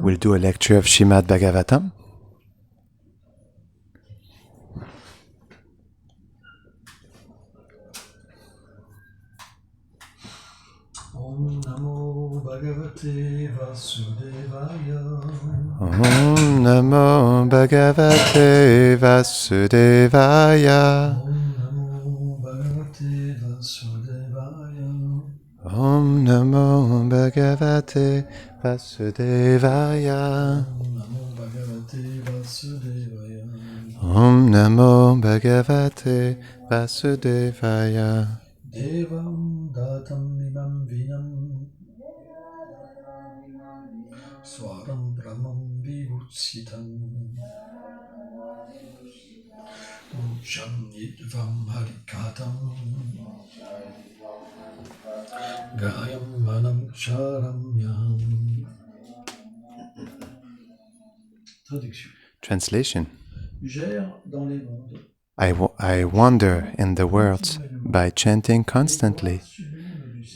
We'll do a lecture of Shrimad Bhagavatam. Om Namo Bhagavate Vasudevaya. Om Namo Bhagavate Vasudevaya. Om Namo Bhagavate Vasudevaya. Om Namo Bhagavate Vasudevaya. Om Namo Bhagavate Vasudevaya. Om Namo Bhagavate Vasudevaya. Devam Datam Imam Vinam Swaram Brahmam Vivutsitam Ucham Yidvam Harikatam Gayam Manam Charamyam. Traduction. Translation. J'erre dans les mondes. I wander in the world by chanting constantly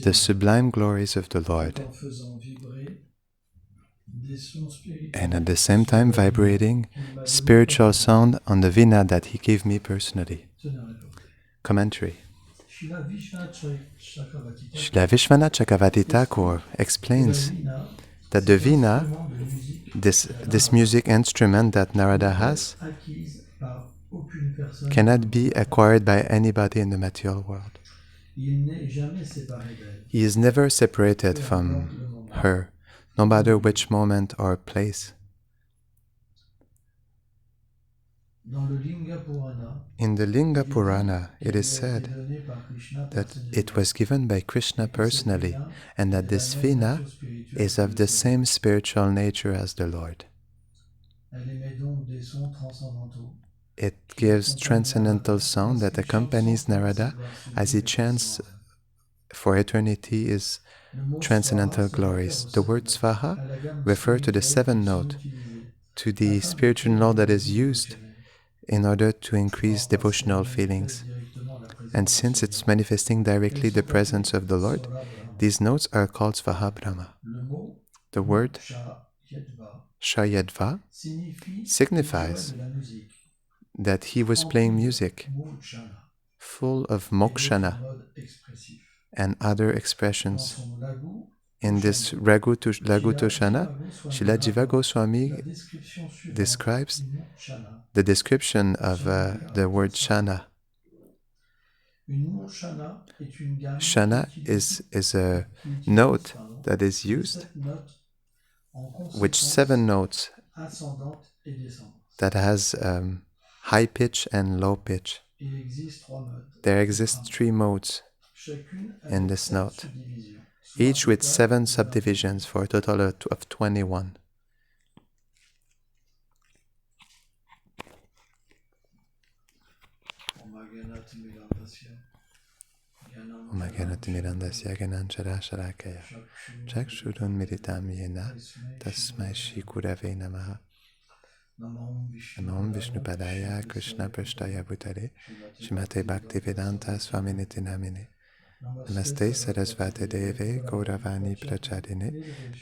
the sublime glories of the Lord, and at the same time vibrating spiritual sound on the Vina that He gave me personally. Commentary. Srila Vishwanath Chakravarti Thakur explains that the Vina, this music instrument that Narada has, cannot be acquired by anybody in the material world. He is never separated from her, no matter which moment or place. In the Linga Purana, it is said that it was given by Krishna personally, and that this Vina is of the same spiritual nature as the Lord. It gives transcendental sound that accompanies Narada as he chants for eternity his transcendental glories. The word Svaha refers to the seventh note, to the spiritual note that is used in order to increase devotional feelings. And since it's manifesting directly the presence of the Lord, these notes are called Svaha Brahma. The word Shayadva signifies that he was playing music full of mokshana and other expressions. In this Lagu Toshana, Srila Jiva Goswami describes the description of the word shana. Shana is a note that is used with 7 notes that has high pitch and low pitch. There exist 3 modes in this note, each with 7 subdivisions for a total of 21. Omaganatimirandasya gananchara sharakaya chakshurun miritam yena tasmai shri gurave namaha. Namam Vishnupadaya Krishna Prashtaya Bhutare Shrimate Bhaktivedanta Swaminiti Namine Namaste Sarasvati Deve Gauravani Prachadine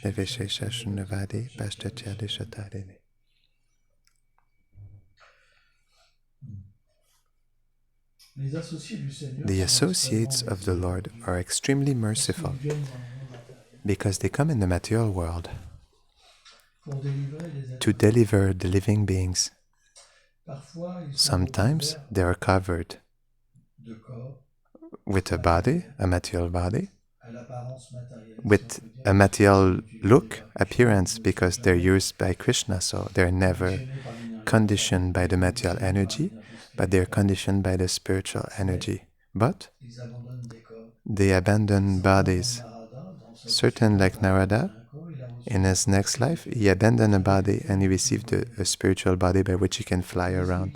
Niveshesha Shunnavadi Pashtatyadi Shatarine. The associates of the Lord are extremely merciful because they come in the material world to deliver the living beings. Sometimes they are covered with a body, a material body, with a material look, appearance, because they're used by Krishna, so they're never conditioned by the material energy, but they're conditioned by the spiritual energy. But they abandon bodies. Certain like Narada, in his next life, he abandoned a body and he received a spiritual body by which he can fly around.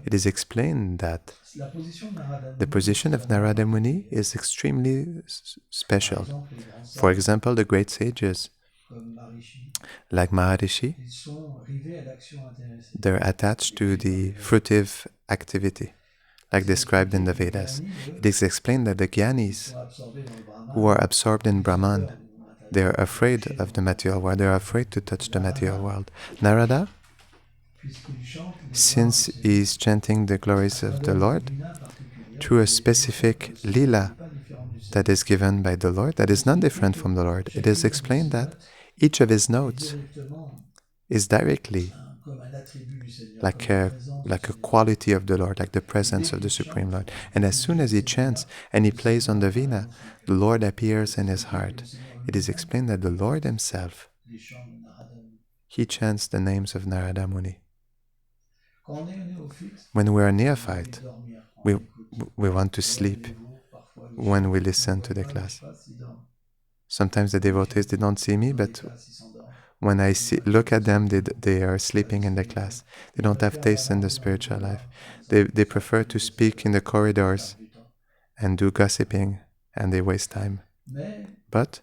It is explained that the position of Narada Muni is extremely special. For example, the great sages, like Maharishi, they're attached to the fruitive activity, like described in the Vedas. It is explained that the Gyanis, who are absorbed in Brahman, They are afraid of the material world. They are afraid to touch the material world. Narada, since he is chanting the glories of the Lord through a specific lila that is given by the Lord, that is not different from the Lord, it is explained that each of his notes is directly like a quality of the Lord, like the presence of the Supreme Lord. And as soon as he chants and he plays on the veena, the Lord appears in his heart. It is explained that the Lord himself, he chants the names of Narada Muni. When we are neophyte, we want to sleep when we listen to the class. Sometimes the devotees, they don't see me, but when I look at them, they are sleeping in the class. They don't have taste in the spiritual life. They prefer to speak in the corridors and do gossiping, and they waste time. But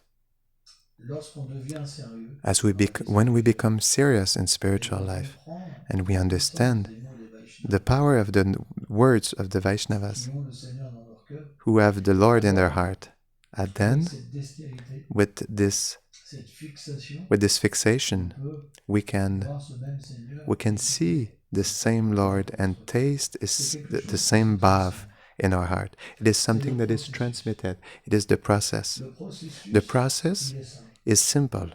when we become serious in spiritual life, and we understand the power of the words of the Vaishnavas, who have the Lord in their heart, and then with this fixation, we can see the same Lord and taste the same bhav in our heart. It is something that is transmitted. It is the process. The process is simple.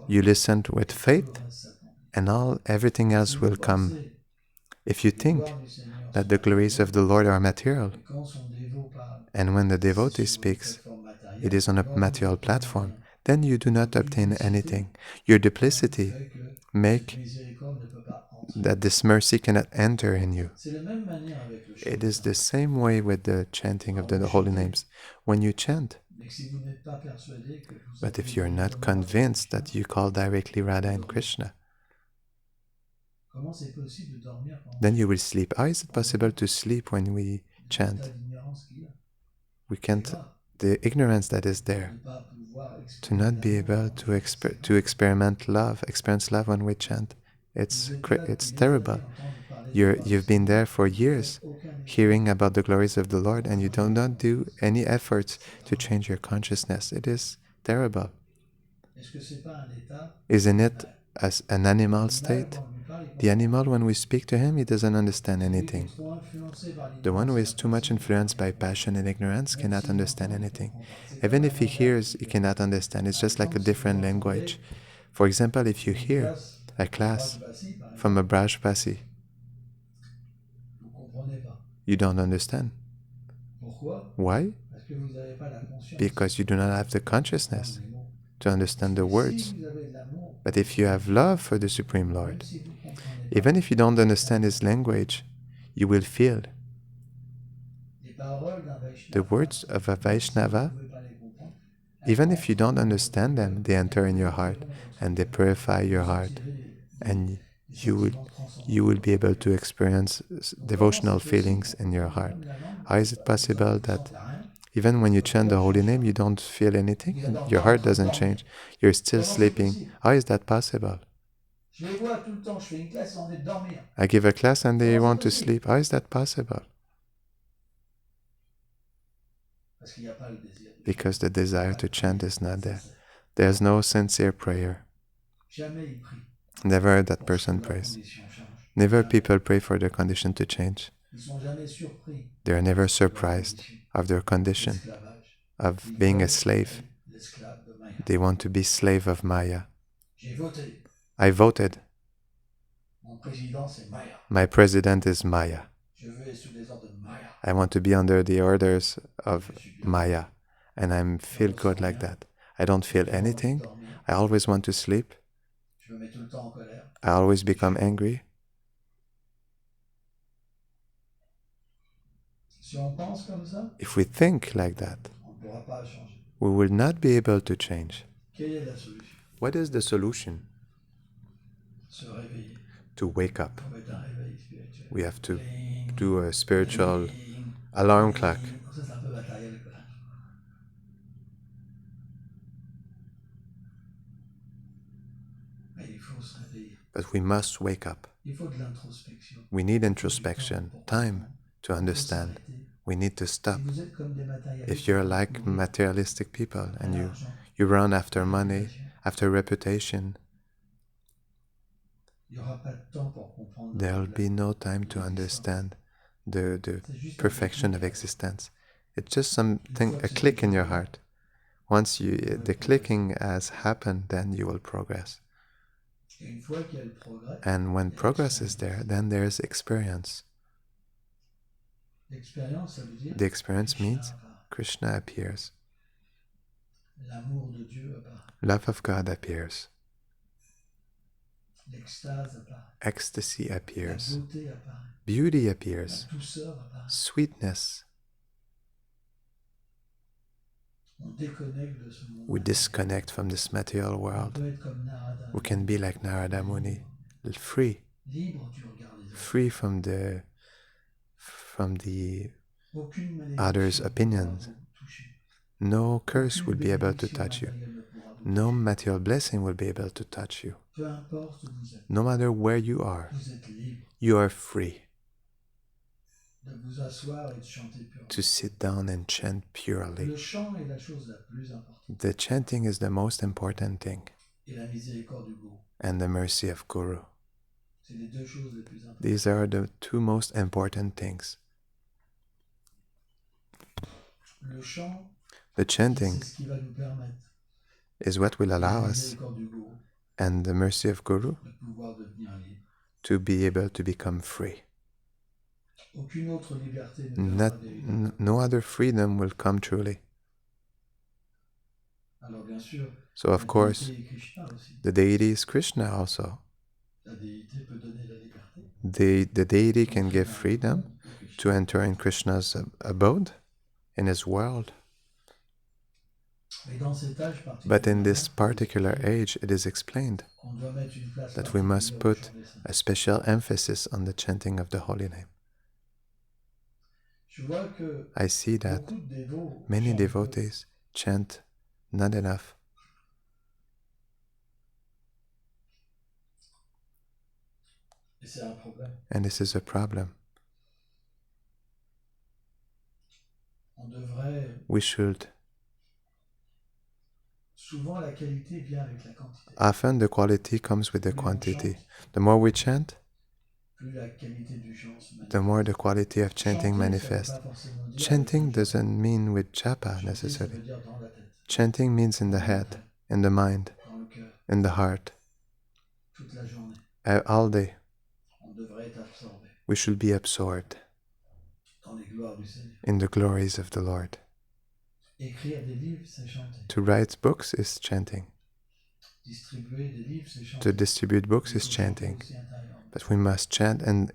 You listen with faith, and everything else will come. If you think that the glories of the Lord are material, and when the devotee speaks, it is on a material platform, then you do not obtain anything. Your duplicity make that this mercy cannot enter in you. It is the same way with the chanting of the holy names. When you chant, but if you're not convinced that you call directly Radha and Krishna, then you will sleep. How is it possible to sleep when we chant? We can't. The ignorance that is there, to not be able to experience love when we chant, it's terrible. You've been there for years, hearing about the glories of the Lord, and you do not do any efforts to change your consciousness. It is terrible. Isn't it as an animal state? The animal, when we speak to him, he doesn't understand anything. The one who is too much influenced by passion and ignorance cannot understand anything. Even if he hears, he cannot understand. It's just like a different language. For example, if you hear a class from a Brajpasi, you don't understand. Why? Because you do not have the consciousness to understand the words. But if you have love for the Supreme Lord, even if you don't understand his language, you will feel the words of a Vaishnava. Even if you don't understand them, they enter in your heart and they purify your heart, and you will be able to experience devotional feelings in your heart. How is it possible that even when you chant the holy name, you don't feel anything and your heart doesn't change? You're still sleeping. How is that possible? I give a class and they want to sleep. How is that possible? Because the desire to chant is not there. There's no sincere prayer. Never that person prays. Never people pray for their condition to change. They are never surprised of their condition, of being a slave. They want to be slave of Maya. I voted. My president is Maya. I want to be under the orders of Maya, and I feel good like that. I don't feel anything. I always want to sleep. I always become angry. If we think like that, we will not be able to change. What is the solution? To wake up. We have to do a spiritual alarm clock. But we must wake up. We need introspection, time to understand We need to Si stop. vous êtes comme des matérialistes, If you're vous like courez materialistic people and après l'argent, you run after la money, réputation, after reputation, il n'y aura pas de temps pour comprendre there'll be no time to l'existence. understand the C'est juste un perfection déclic. of existence. It's just Une something, fois a que c'est click in your opéré, heart. Once vous pouvez the progresser. clicking has happened, then you will progress. Et une fois qu'il y a le progrès, And when il y a progress is there, l'expérience. then there's experience. L'expérience, ça veut dire The experience Krishna means apparaît. Krishna appears. L'amour de Dieu apparaît. Love of God appears. L'extase apparaît. Ecstasy La appears. beauté apparaît. Beauty La appears. douceur apparaît. Sweetness. On déconnecte de ce monde. We disconnect from this material On world. peut être comme Narada. We can be like Narada Muni, free, Libre du regard des autres. free from the Aucune malédiction others' ne pourra opinions. vous toucher. No curse Aucune will be able to bénédiction touch you. matérielle ne pourra vous No toucher. material blessing will be able to touch you. Peu importe où vous êtes, No matter where you are, vous êtes libre you are free de vous asseoir et de chanter purement. to sit down and chant purely. Le chant est la chose la plus importante. The chanting is the most important thing, Et la miséricorde du Gourou. and the mercy of Guru. C'est les deux choses les plus importantes. These are the two most important things. Le chant, The chanting c'est ce qui va nous permettre, is what will et la allow us, miséricorde du Gourou, and the mercy of Guru, de pouvoir devenir libre. to be able to become free. Aucune autre liberté ne viendra véritablement. No other freedom will come truly. Alors bien sûr, So of la course, déité est Krishna aussi. the deity is Krishna also. La déité peut donner la liberté. The deity can give Krishna, freedom Krishna. to enter in Krishna's abode, in his world. Mais dans cet âge But in this particulièrement, particular age, it is explained qu'on doit mettre une place that we must particulière au put chant des saints. a special emphasis on the chanting of the holy name. Je vois que I see that beaucoup de dévots many chantent peu. devotees chant not enough. Et c'est un problème. And this is a problem. On devrait... We should. Souvent, la qualité vient avec la quantité. Often the quality comes with the Plus on quantity. chante, The more we chant, plus la qualité du chant se manifeste. the more the quality of chanting Chanter, ça veut manifests. pas forcément dire Chanting avec le cœur. doesn't mean with japa Chanter, ça necessarily. veut dire dans la tête, Chanting means in the head, in the mind, dans le cœur, in the heart, toute la journée. all day. On devrait être absorbé We should be absorbed dans les gloires du Seigneur. in the glories of the Lord. Écrire des livres, c'est chanter. To write books is chanting. Distribuer des livres, c'est chanter. To distribute books Il is faut chanter chanting. aussi intérieurement. But we must chant and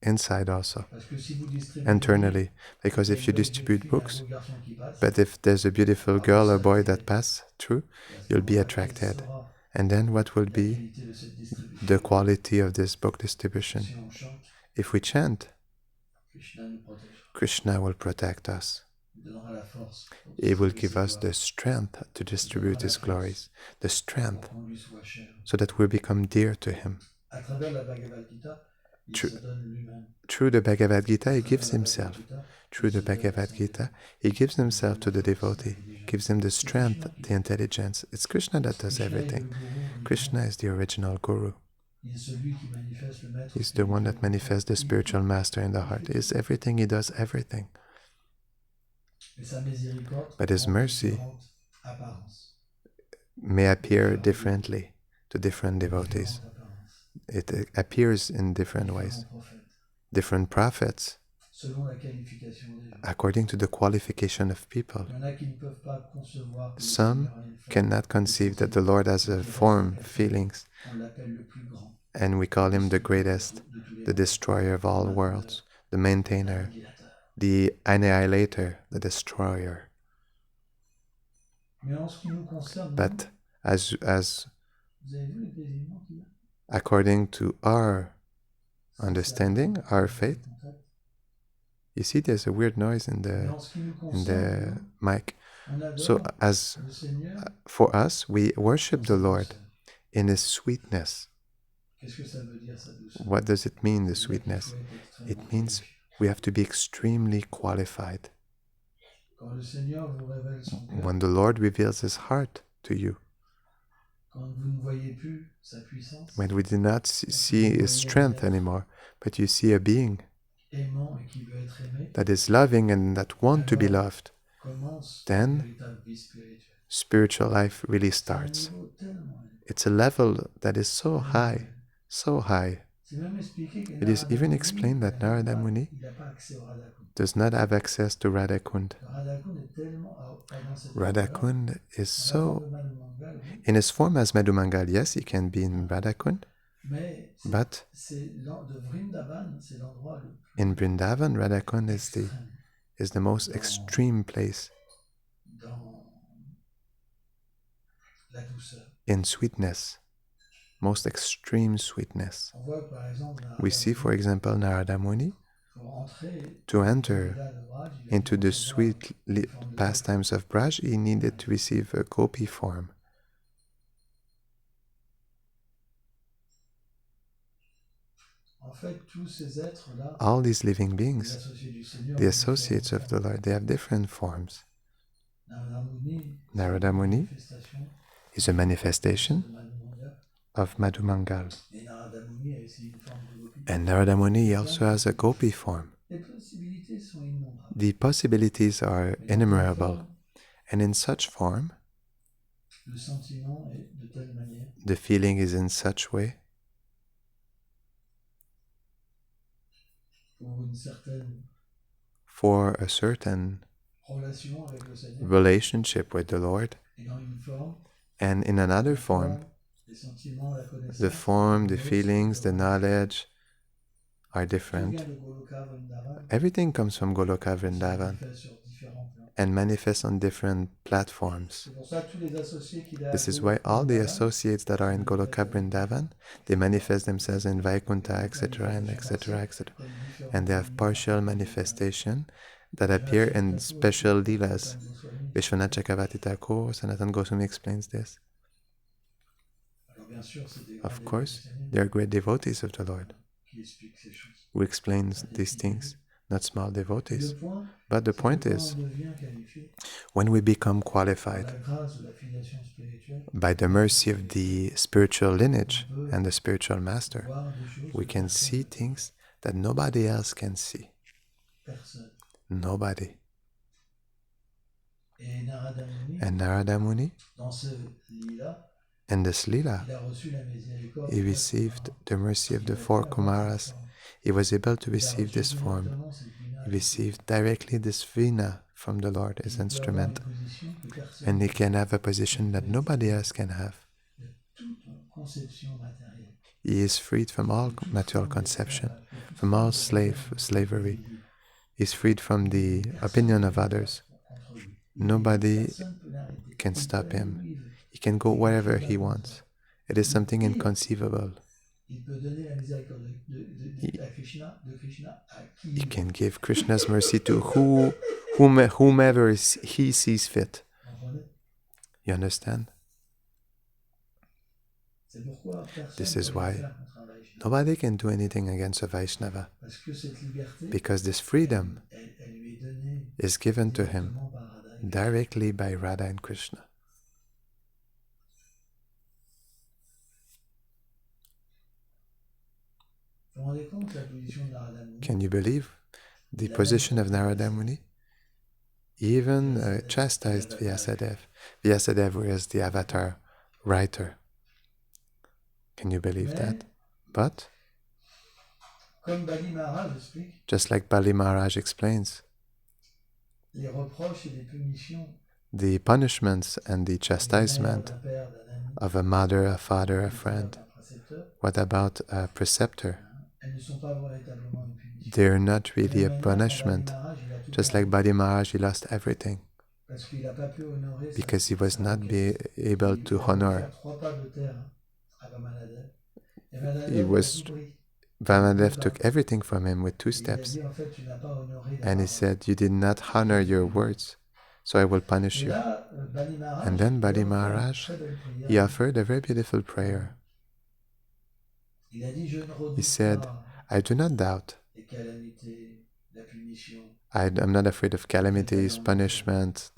inside also, Parce que si vous distribuez internally. Because des if you livres, distribute il y a un books, beau garçon qui passe, but if there's a beautiful girl or boy that pass through, et à ce you'll be moment-là, attracted. quelle sera And then what will la be qualité de cette distribution? the quality of this book distribution? Si on chante, If we chant, Krishna nous protège. Krishna will protect us. Il donnera la force pour He will distribuer give ses us gloires, the strength to distribute His glories, the pour strength qu'on lui soit cher. so that we become dear to Him. À travers la Bhagavad Gita, il True. se donne lui-même. Through the Bhagavad Gita, He À gives travers la Himself. Bhagavad Gita, Through il the se donne à Bhagavad son Gita, dévot. He gives Il lui Himself to donne the la force, devotee, l'intelligence. gives him the C'est strength, Krishna qui the fait. intelligence. It's Krishna that does Krishna est le everything. gourou original. Krishna is the original Guru. Il est celui qui manifeste le maître He's the one that spirituel. manifests the spiritual master in the heart. Is everything, He does everything. Et sa miséricorde But His prend mercy différentes apparences. may appear differently to different devotees. Différentes apparences. It appears in different ways. Différents prophètes. Different prophets, Selon la qualification des gens. according to the qualification of people. Il y en a qui ne peuvent pas concevoir que le Some Seigneur a une forme. cannot conceive that the Lord has a form, feelings, On l'appelle le plus grand. and we call Him the greatest, de tous les the destroyer of all worlds, the maintainer, annihilateurs. the annihilator, the destroyer. Mais en ce qui nous concerne, But as vous avez vu les grésillements qu'il y a? according to our understanding, our faith, you see there's a weird noise in Mais the en ce qui nous in concerne, the mic. on adore So as le Seigneur. for us, we worship the dans sa Lord douceur. in His sweetness. Qu'est-ce que ça veut dire, sa douceur? What does it mean, the Ça veut dire qu'il sweetness? faut être extrêmement It means purifié. We have to be extremely qualified. Quand le Seigneur vous révèle son cœur, When the Lord reveals His heart to you, quand vous ne voyez plus sa puissance, when we do not see His strength anymore, but you see a being aimant et qui veut être aimé, that is loving and that wants to be loved, commence une then véritable vie spirituelle. spiritual life really C'est un starts. niveau tellement élevé. It's a level that is so high, so high. C'est même expliqué que It is even Narada explained that Muni, Narada Muni il n'a pas accès au Radha-Kund. does not have access to Radhakund. Le Radha-Kund est tellement dans cette Radhakund is forme-là, en la so, forme de Madhumangal, oui, in his form as Madhumangal, yes, he can be in Radhakund, mais but de Vrindavan, c'est l'endroit le plus in Vrindavan, Radhakund extrême is the most extreme place dans la douceur. in sweetness, most extreme sweetness. On voit par exemple We see, for example, Narada Muni, pour entrer to dans enter l'Ila de Braj, il a into dû the recevoir sweet une forme de pastimes of Braj, he needed to receive a gopi form. En fait, tous ces êtres-là, All these living les beings, associés du Seigneur, the ont associates différentes of the formes. Lord, they have different forms. Narada Narada Muni manifestation is a manifestation de Madhumangal. of Madhumangal. Et Narada Muni a aussi une forme de gopi. And Narada Muni also has a gopi form. Les possibilités sont innombrables. The possibilities are Mais dans quelle innumerable. forme, And in such form, le sentiment est de telle manière the feeling is in such way pour une certaine for a certain relation avec le Seigneur relationship with the Lord. et dans une forme, And in another la form, les sentiments, la connaissance, the form, the mais aussi feelings, the le knowledge are tout different. vient de Goloka Vrindavan, Everything comes from Goloka se Vrindavan manifeste sur différents plans. and manifests on different platforms. C'est pour ça que tous les associés qu'il a This à is why Goloka all the Vrindavan, associates that are in Goloka Vrindavan, they manifest themselves in Vaikuntha, etc., and etc., etc. il y a différentes And they have formes partial différentes. manifestation that appear in special leelas. Vishwanath Chakravarti Thakur, Sanatan Goswami explains this. Alors bien sûr, c'est des grands Of dévots course, du Seigneur they are great devotees of the Lord qui expliquent ces choses. who explains these things, not small Et devotees. le point, But the c'est que point quand is, on devient qualifié when we become par qualified la grâce de la filiation spirituelle, by the mercy of the spiritual lineage on peut and the spiritual master, voir des choses we que can personne see ne peut things that nobody else can see. voir. Personne. Nobody. Et Narada Muni, And Narada Muni, dans ce lit-là, in this Leela, il a reçu la miséricorde he de received the mercy of Il the a pu four avoir cette Kumaras. forme. He was able to Il a receive reçu this form. directement cette vina He received directly this vina from the Lord, his Il peut avoir instrument. une position que personne And he n'a. can have a position that nobody else can have. De toute conception matérielle. He is freed from all de toute material forme conception, d'esclavage, de toute from forme all de slavery. individu. He's freed from the Personne opinion ne of peut others. faire contre lui. Il Nobody personne peut l'arrêter. can Il peut stop aller him. où il veut. He can go C'est quelque wherever chose he d'immense. wants. It is something Pire, inconceivable. il peut donner la miséricorde à Krishna, de Krishna à qui He il veut. can give Krishna's mercy to whomever he sees fit. Vous comprenez? You understand? C'est pourquoi personne This ne is peut rien why faire contre un Vaishnava. nobody can do anything against a Vaishnava, Parce que cette liberté, because this freedom elle lui est donnée is given to him directement par Radha et Krishna. directly by Radha and Krishna. Vous vous rendez compte de la position de Narada Muni? Can you believe the position of Narada Muni? He even chastised Vyasadeva. Vyasadeva was the avatar writer. Can you believe that? But, Comme Bali Maharaj explique, just like Bali Maharaj explains, les reproches et les punitions the punishments and the d'un chastisement mère, d'un père, d'un ami, of a mother, a father, a friend, d'un précepteur, what about a preceptor? elles ne sont pas véritablement une punition. They're not De really a la même manière, punishment. Bali Maharaj, il a tout Just perdu like Bali Maharaj, he lost everything parce qu'il n'a pas pu honorer sa- because he was sa not requête. able Il to a honor. offert 3 pas de terre à Vamanadev. Et He Vamanadev a was tout pris. Vamadev took everything from him with two Il a steps, dit, en fait, tu n'as pas honoré la and he parole. said, "You did not honor your words, so I will punish Et you." là, Bali Maharaj, And then il a Bali offert une Maharaj, très belle prière. he offered a very beautiful prayer. Il a dit, je ne He redoute said, pas "I do not doubt les calamités la punition. I'm not afraid of calamities, punishment,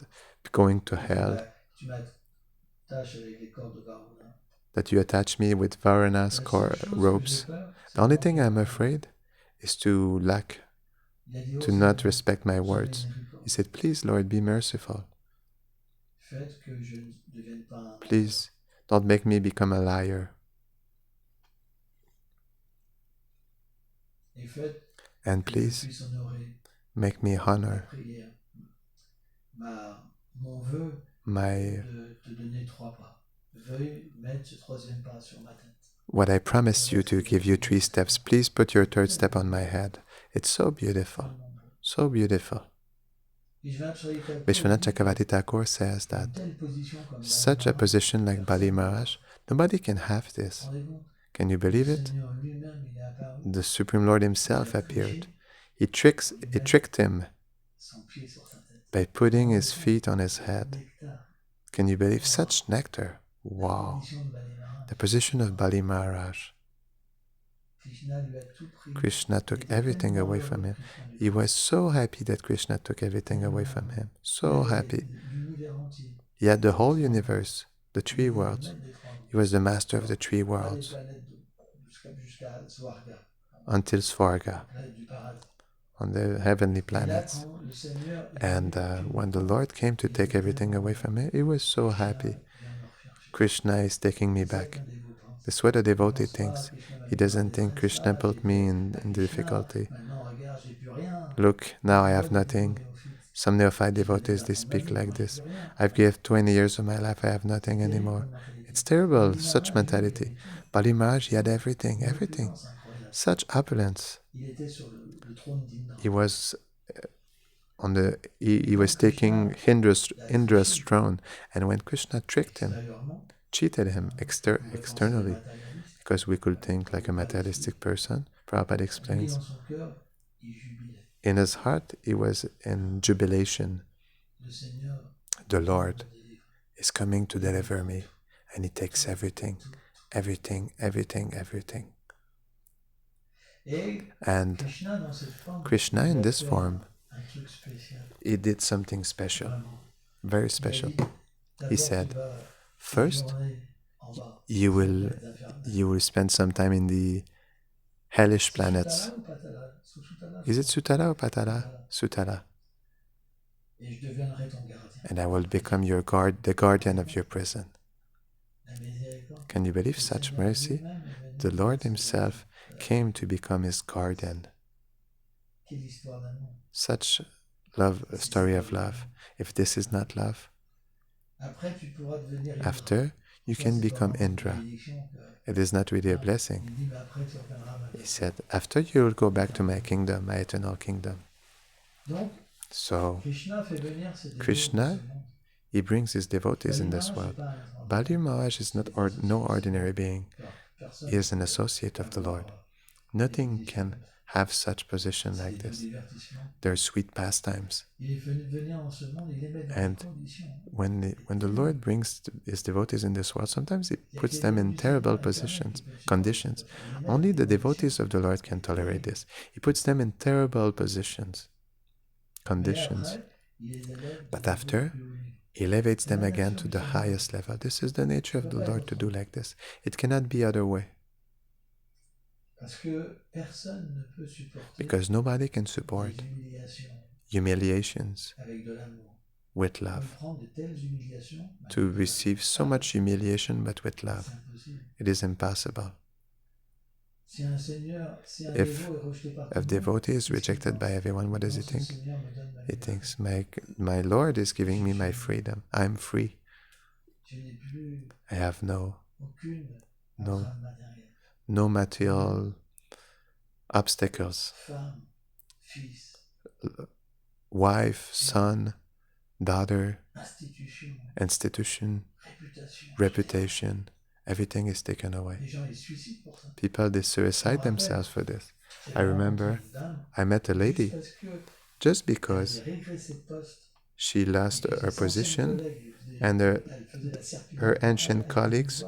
going to hell. Tu m'attaches avec les cordes de Varuna. That you attach me with Varuna's ropes. The only thing I'm afraid is to not respect my words. He said, please, Lord, be merciful. Please, don't make me become a liar. And please, make me honor what I promised you to give you 3 steps. Please put your 3rd step on my head. It's so beautiful. So beautiful. Vishwanath Chakravarti Thakur says that such a position like Bali Maharaj, nobody can have this. Can you believe it? The Supreme Lord himself appeared. He tricked him by putting his feet on his head. Can you believe such nectar? Wow. The position of Bali Maharaj. Krishna took everything away from him. He was so happy that Krishna took everything away from him. So happy. He had the whole universe, the 3 worlds. He was the master of the 3 worlds. Until Svarga, on the heavenly planets. And when the Lord came to take everything away from him, he was so happy. Krishna is taking me back. That's what a devotee thinks. He doesn't think Krishna put me in difficulty. Look, now I have nothing. Some neophyte devotees, they speak like this. I've given 20 years of my life, I have nothing anymore. It's terrible, such mentality. Bali Maharaj, he had everything, everything. Such opulence. He was he was taking Indra's throne, and when Krishna tricked him, cheated him externally, because we could think like a materialistic person, Prabhupada explains, in his heart he was in jubilation. The Lord is coming to deliver me, and he takes everything, everything, everything, everything. And Krishna in this form, he did something special, very special. He said, first, you will spend some time in the hellish planets. Is it Sutala or Patala? Sutala. And I will become the guardian of your prison. Can you believe such mercy? The Lord himself came to become his guardian. Such love, a story of love. If this is not love, after you can become Indra. It is not really a blessing. He said, after you will go back to my kingdom, my eternal kingdom. So, Krishna, he brings his devotees in this world. Bali Maharaj is no ordinary being. He is an associate of the Lord. Nothing can have such position like this. They're sweet pastimes. And when the Lord brings his devotees in this world, sometimes he puts them in terrible conditions. Only the devotees of the Lord can tolerate this. He puts them in terrible conditions. But after, he elevates them again to the highest level. This is the nature of the Lord to do like this. It cannot be other way. Because nobody can support humiliations with love. To receive so much humiliation but with love, it is impossible. If a devotee is rejected by everyone, what does he think? He thinks, my Lord is giving me my freedom. I'm free. I have no material obstacles. Wife, son, daughter, institution, reputation, everything is taken away. People, they suicide themselves for this. I remember I met a lady just because she lost her position and her ancient colleagues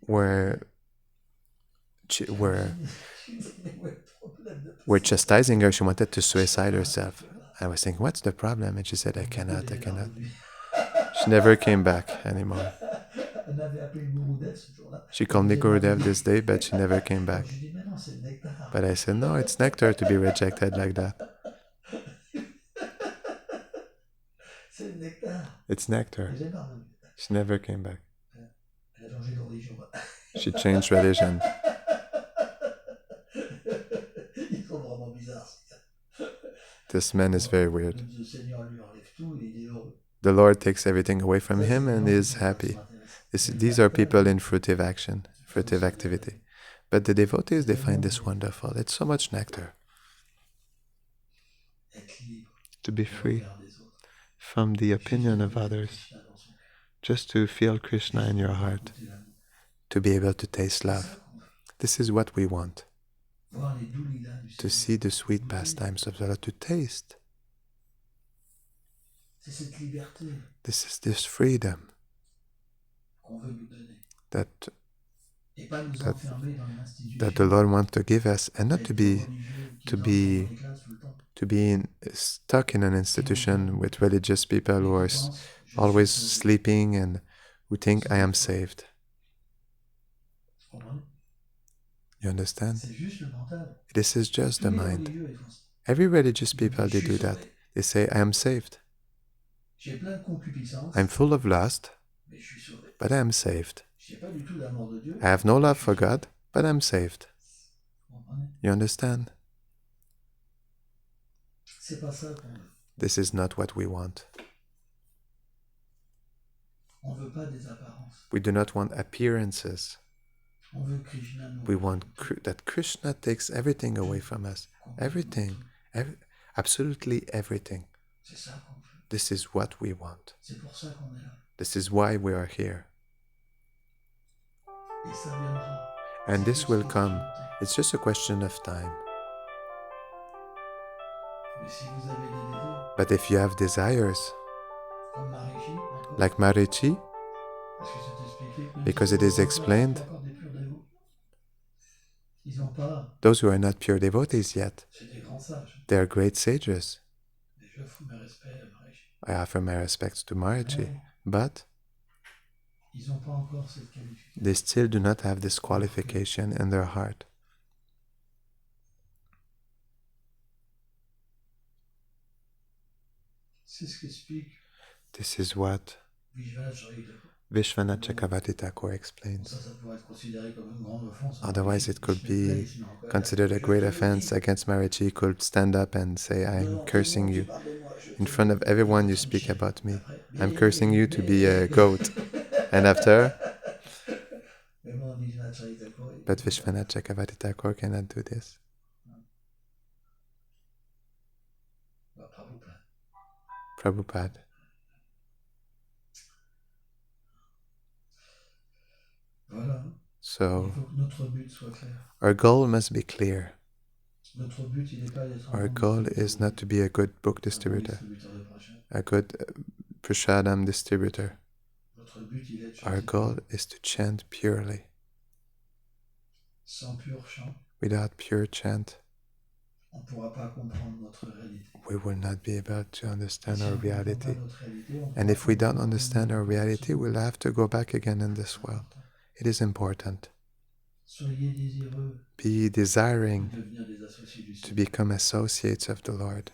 were were chastising her. She wanted to suicide herself. I was thinking, what's the problem? And she said, I cannot. She never came back anymore. She called me Gurudev this day, but she never came back. But I said, no, it's nectar to be rejected like that. It's nectar. She never came back. She changed religion. This man is very weird. The Lord takes everything away from him and is happy. These are people in fruitive action, fruitive activity. But the devotees, they find this wonderful. It's so much nectar. To be free from the opinion of others, just to feel Krishna in your heart, to be able to taste love. This is what we want. To see the sweet pastimes of the Lord, to taste. This is this freedom that the Lord wants to give us, and not to be stuck in an institution with religious people who are always sleeping and who think I am saved. You understand? This is just the mind. Every religious people, they do that. They say, I am saved. I'm full of lust, but I am saved. I have no love for God, but I'm saved. You understand? This is not what we want. We do not want appearances. We want that Krishna takes everything away from us. Everything. Absolutely everything. This is what we want. This is why we are here. And this will come. It's just a question of time. But if you have desires, like Marichi, because it is explained, those who are not pure devotees yet, they are great sages. I offer my respects to Marichi, but they still do not have this qualification in their heart. This is what Vishwanath Chakravarti Thakur explains. Otherwise, it could be considered a great offense against Marichi. He could stand up and say, I am cursing you. In front of everyone, you speak about me. I'm cursing you to be a goat. And after? But Vishwanath Chakravarti Thakur cannot do this. Prabhupada. So, our goal must be clear. Our goal is not to be a good book distributor, a good prasadam distributor. Our goal is to chant purely. Without pure chant, we will not be able to understand our reality. And if we don't understand our reality, we'll have to go back again in this world. It is important. Be desiring to become associates of the Lord.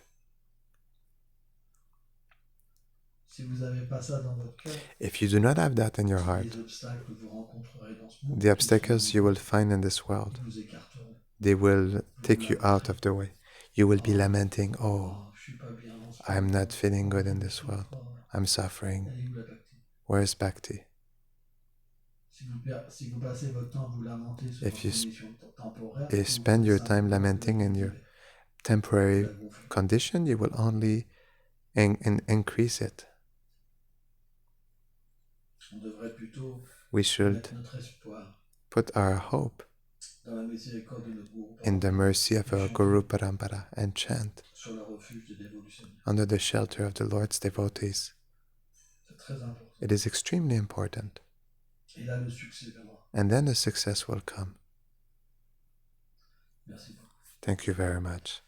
If you do not have that in your heart, the obstacles you will find in this world, they will take you out of the way. You will be lamenting, oh, I'm not feeling good in this world. I'm suffering. Where is Bhakti? If you spend your time lamenting in your temporary condition, you will only increase it. We should put our hope in the mercy of our Guru Parampara and chant under the shelter of the Lord's devotees. It is extremely important. And then the success will come. Merci. Thank you very much.